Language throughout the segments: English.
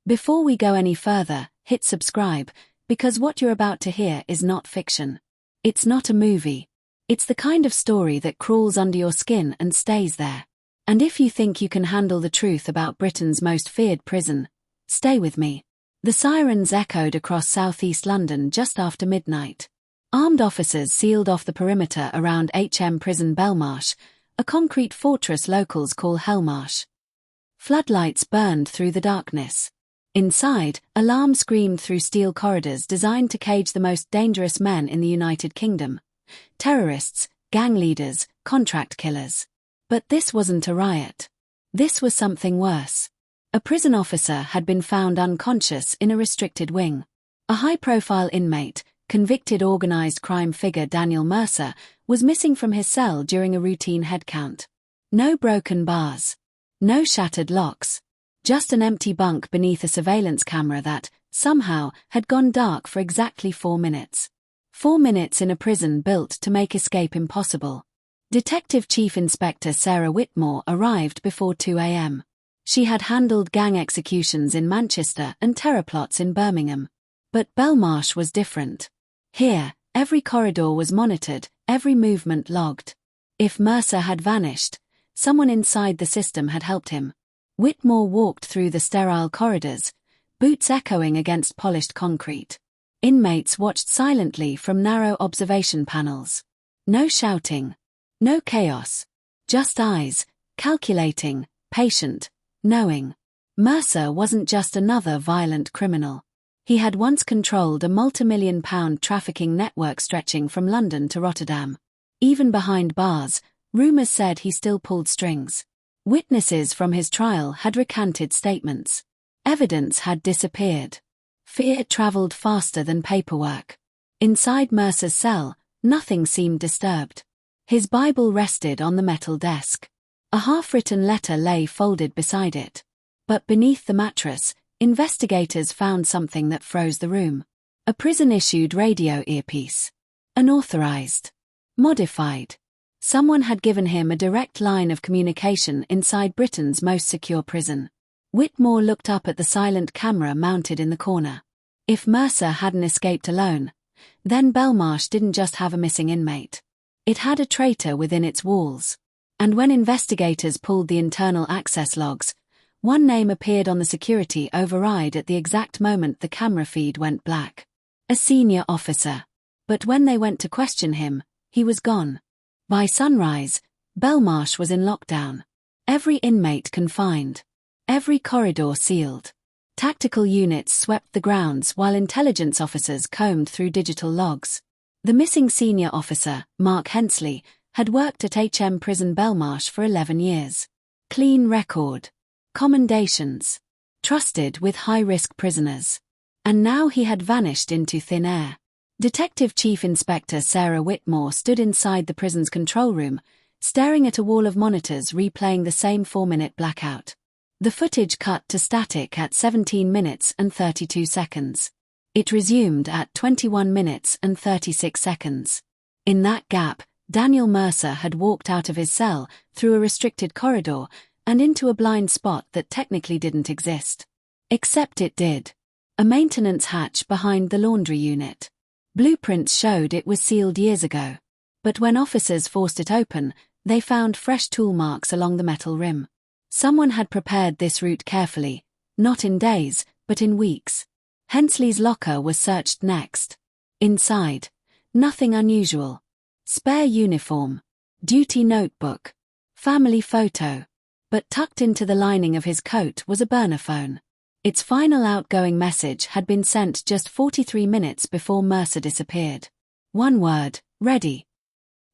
Before we go any further, hit subscribe, because what you're about to hear is not fiction. It's not a movie. It's the kind of story that crawls under your skin and stays there. And if you think you can handle the truth about Britain's most feared prison, stay with me. The sirens echoed across southeast London just after midnight. Armed officers sealed off the perimeter around HM Prison Belmarsh, a concrete fortress locals call Hellmarsh. Floodlights burned through the darkness. Inside, alarm screamed through steel corridors designed to cage the most dangerous men in the United Kingdom. Terrorists, gang leaders, contract killers. But this wasn't a riot. This was something worse. A prison officer had been found unconscious in a restricted wing. A high-profile inmate, convicted organized crime figure Daniel Mercer, was missing from his cell during a routine head count. No broken bars. No shattered locks. Just an empty bunk beneath a surveillance camera that, somehow, had gone dark for exactly 4 minutes. 4 minutes in a prison built to make escape impossible. Detective Chief Inspector Sarah Whitmore arrived before 2 a.m. She had handled gang executions in Manchester and terror plots in Birmingham. But Belmarsh was different. Here, every corridor was monitored, every movement logged. If Mercer had vanished, someone inside the system had helped him. Whitmore walked through the sterile corridors, boots echoing against polished concrete. Inmates watched silently from narrow observation panels. No shouting. No chaos. Just eyes, calculating, patient, knowing. Mercer wasn't just another violent criminal. He had once controlled a multi-million-pound trafficking network stretching from London to Rotterdam. Even behind bars, rumours said he still pulled strings. Witnesses from his trial had recanted statements. Evidence had disappeared. Fear travelled faster than paperwork. Inside Mercer's cell, nothing seemed disturbed. His Bible rested on the metal desk. A half-written letter lay folded beside it. But beneath the mattress, investigators found something that froze the room. A prison-issued radio earpiece. Unauthorized. Modified. Someone had given him a direct line of communication inside Britain's most secure prison. Whitmore looked up at the silent camera mounted in the corner. If Mercer hadn't escaped alone, then Belmarsh didn't just have a missing inmate. It had a traitor within its walls. And when investigators pulled the internal access logs, one name appeared on the security override at the exact moment the camera feed went black. A senior officer. But when they went to question him, he was gone. By sunrise, Belmarsh was in lockdown. Every inmate confined. Every corridor sealed. Tactical units swept the grounds while intelligence officers combed through digital logs. The missing senior officer, Mark Hensley, had worked at HM Prison Belmarsh for 11 years. Clean record. Commendations. Trusted with high-risk prisoners. And now he had vanished into thin air. Detective Chief Inspector Sarah Whitmore stood inside the prison's control room, staring at a wall of monitors replaying the same 4-minute blackout. The footage cut to static at 17 minutes and 32 seconds. It resumed at 21 minutes and 36 seconds. In that gap, Daniel Mercer had walked out of his cell, through a restricted corridor, and into a blind spot that technically didn't exist. Except it did. A maintenance hatch behind the laundry unit. Blueprints showed it was sealed years ago. But when officers forced it open, they found fresh tool marks along the metal rim. Someone had prepared this route carefully, not in days, but in weeks. Hensley's locker was searched next. Inside, nothing unusual. Spare uniform. Duty notebook. Family photo. But tucked into the lining of his coat was a burner phone. Its final outgoing message had been sent just 43 minutes before Mercer disappeared. One word, ready.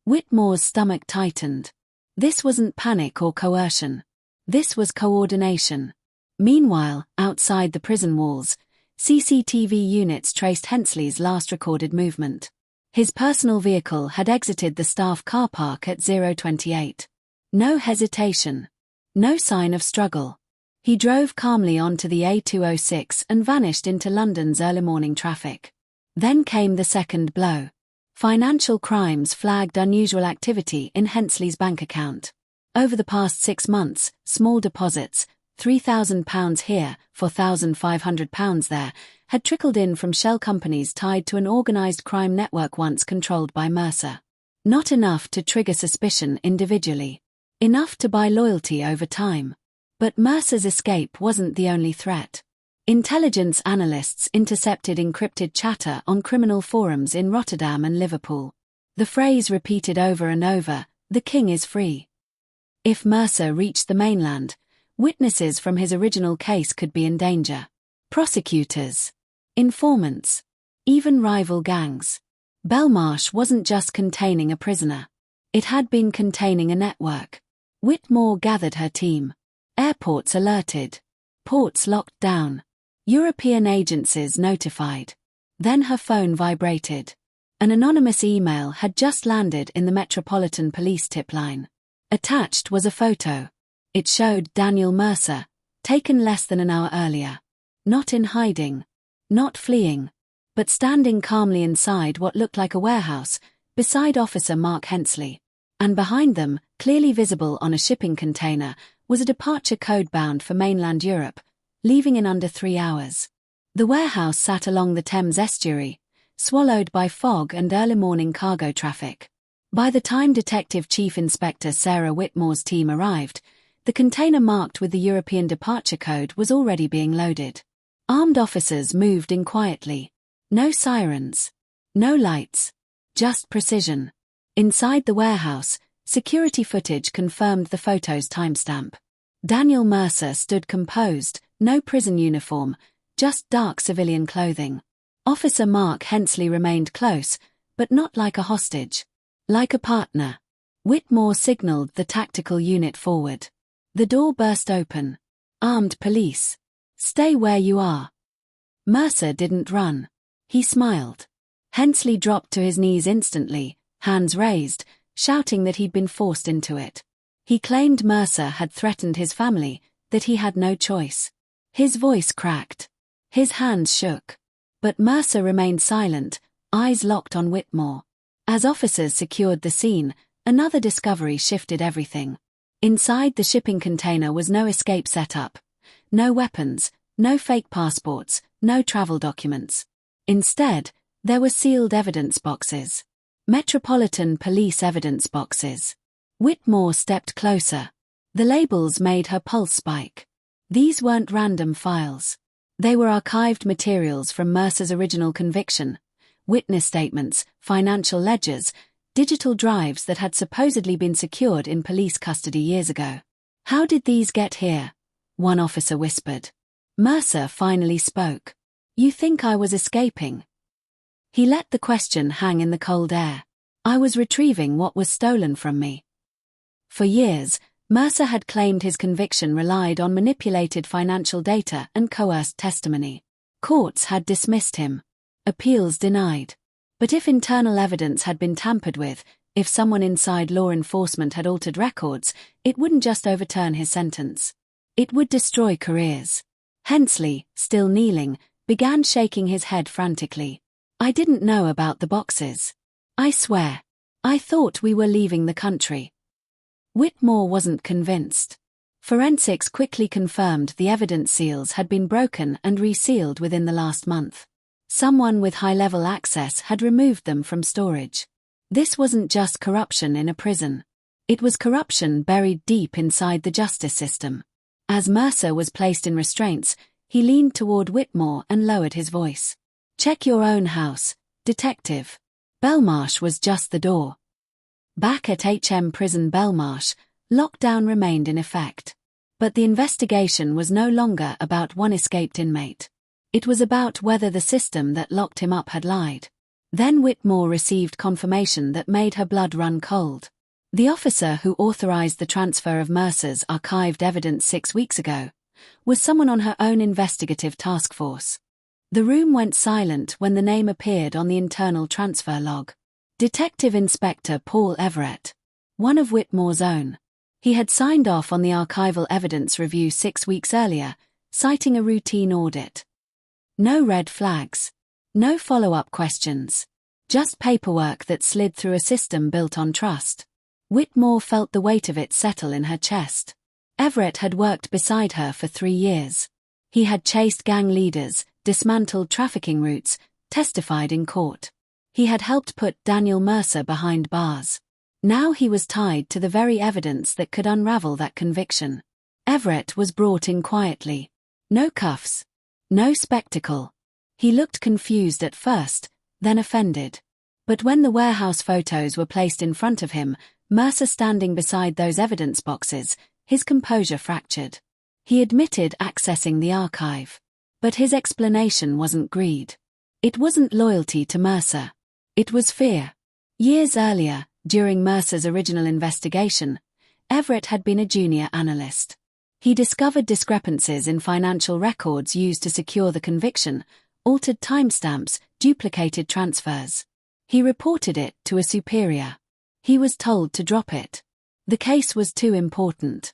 Whitmore's stomach tightened. This wasn't panic or coercion. This was coordination. Meanwhile, outside the prison walls, CCTV units traced Hensley's last recorded movement. His personal vehicle had exited the staff car park at 0:28. No hesitation. No sign of struggle. He drove calmly onto the A206 and vanished into London's early morning traffic. Then came the second blow. Financial crimes flagged unusual activity in Hensley's bank account. Over the past 6 months, small deposits, £3,000 here, £4,500 there, had trickled in from shell companies tied to an organised crime network once controlled by Mercer. Not enough to trigger suspicion individually. Enough to buy loyalty over time. But Mercer's escape wasn't the only threat. Intelligence analysts intercepted encrypted chatter on criminal forums in Rotterdam and Liverpool. The phrase repeated over and over, "The king is free." If Mercer reached the mainland, witnesses from his original case could be in danger. Prosecutors, informants, even rival gangs. Belmarsh wasn't just containing a prisoner. It had been containing a network. Whitmore gathered her team. Airports alerted. Ports locked down. European agencies notified. Then her phone vibrated. An anonymous email had just landed in the Metropolitan Police tip line. Attached was a photo. It showed Daniel Mercer, taken less than an hour earlier. Not in hiding. Not fleeing. But standing calmly inside what looked like a warehouse, beside Officer Mark Hensley. And behind them, clearly visible on a shipping container, was a departure code bound for mainland Europe, leaving in under 3 hours. The warehouse sat along the Thames estuary, swallowed by fog and early morning cargo traffic. By the time Detective Chief Inspector Sarah Whitmore's team arrived, the container marked with the European departure code was already being loaded. Armed officers moved in quietly. No sirens. No lights. Just precision. Inside the warehouse, security footage confirmed the photo's timestamp. Daniel Mercer stood composed, no prison uniform, just dark civilian clothing. Officer Mark Hensley remained close, but not like a hostage. Like a partner. Whitmore signaled the tactical unit forward. The door burst open. Armed police. "Stay where you are." Mercer didn't run. He smiled. Hensley dropped to his knees instantly, hands raised, shouting that he'd been forced into it. He claimed Mercer had threatened his family, that he had no choice. His voice cracked. His hands shook. But Mercer remained silent, eyes locked on Whitmore. As officers secured the scene, another discovery shifted everything. Inside the shipping container was no escape setup. No weapons, no fake passports, no travel documents. Instead, there were sealed evidence boxes. Metropolitan Police evidence boxes. Whitmore stepped closer. The labels made her pulse spike. These weren't random files. They were archived materials from Mercer's original conviction, witness statements, financial ledgers, digital drives that had supposedly been secured in police custody years ago. "How did these get here?" one officer whispered. Mercer finally spoke. "You think I was escaping?" He let the question hang in the cold air. "I was retrieving what was stolen from me." For years, Mercer had claimed his conviction relied on manipulated financial data and coerced testimony. Courts had dismissed him. Appeals denied. But if internal evidence had been tampered with, if someone inside law enforcement had altered records, it wouldn't just overturn his sentence. It would destroy careers. Hensley, still kneeling, began shaking his head frantically. "I didn't know about the boxes. I swear. I thought we were leaving the country." Whitmore wasn't convinced. Forensics quickly confirmed the evidence seals had been broken and resealed within the last month. Someone with high-level access had removed them from storage. This wasn't just corruption in a prison. It was corruption buried deep inside the justice system. As Mercer was placed in restraints, he leaned toward Whitmore and lowered his voice. "Check your own house, detective." Belmarsh was just the door. Back at HM Prison Belmarsh, lockdown remained in effect. But the investigation was no longer about one escaped inmate. It was about whether the system that locked him up had lied. Then Whitmore received confirmation that made her blood run cold. The officer who authorized the transfer of Mercer's archived evidence 6 weeks ago was someone on her own investigative task force. The room went silent when the name appeared on the internal transfer log. Detective Inspector Paul Everett. One of Whitmore's own. He had signed off on the archival evidence review 6 weeks earlier, citing a routine audit. No red flags. No follow-up questions. Just paperwork that slid through a system built on trust. Whitmore felt the weight of it settle in her chest. Everett had worked beside her for 3 years. He had chased gang leaders, dismantled trafficking routes, testified in court. He had helped put Daniel Mercer behind bars. Now he was tied to the very evidence that could unravel that conviction. Everett was brought in quietly. No cuffs. No spectacle. He looked confused at first, then offended. But when the warehouse photos were placed in front of him, Mercer standing beside those evidence boxes, his composure fractured. He admitted accessing the archive. But his explanation wasn't greed. It wasn't loyalty to Mercer. It was fear. Years earlier, during Mercer's original investigation, Everett had been a junior analyst. He discovered discrepancies in financial records used to secure the conviction, altered timestamps, duplicated transfers. He reported it to a superior. He was told to drop it. The case was too important.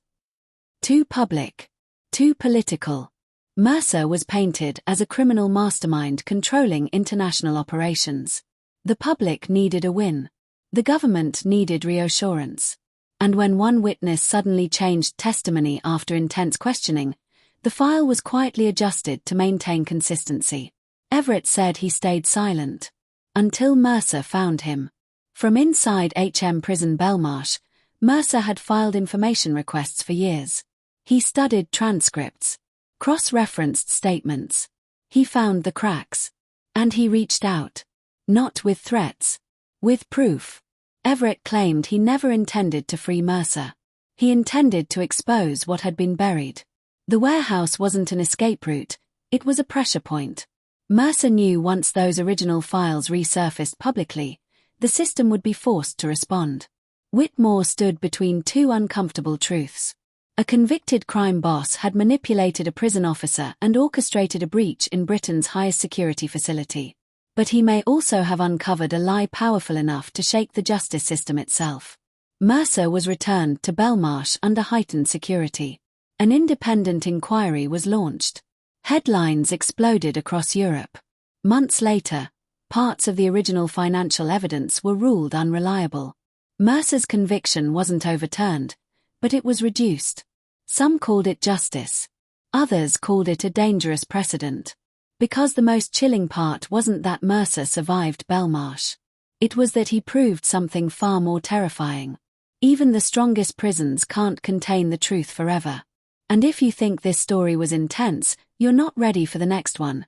Too public. Too political. Mercer was painted as a criminal mastermind controlling international operations. The public needed a win. The government needed reassurance. And when one witness suddenly changed testimony after intense questioning, the file was quietly adjusted to maintain consistency. Everett said he stayed silent. Until Mercer found him. From inside HM Prison Belmarsh, Mercer had filed information requests for years. He studied transcripts, cross-referenced statements. He found the cracks. And he reached out. Not with threats. With proof. Everett claimed he never intended to free Mercer. He intended to expose what had been buried. The warehouse wasn't an escape route, it was a pressure point. Mercer knew once those original files resurfaced publicly, the system would be forced to respond. Whitmore stood between two uncomfortable truths. A convicted crime boss had manipulated a prison officer and orchestrated a breach in Britain's highest security facility. But he may also have uncovered a lie powerful enough to shake the justice system itself. Mercer was returned to Belmarsh under heightened security. An independent inquiry was launched. Headlines exploded across Europe. Months later, parts of the original financial evidence were ruled unreliable. Mercer's conviction wasn't overturned, but it was reduced. Some called it justice. Others called it a dangerous precedent. Because the most chilling part wasn't that Mercer survived Belmarsh. It was that he proved something far more terrifying. Even the strongest prisons can't contain the truth forever. And if you think this story was intense, you're not ready for the next one.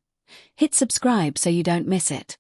Hit subscribe so you don't miss it.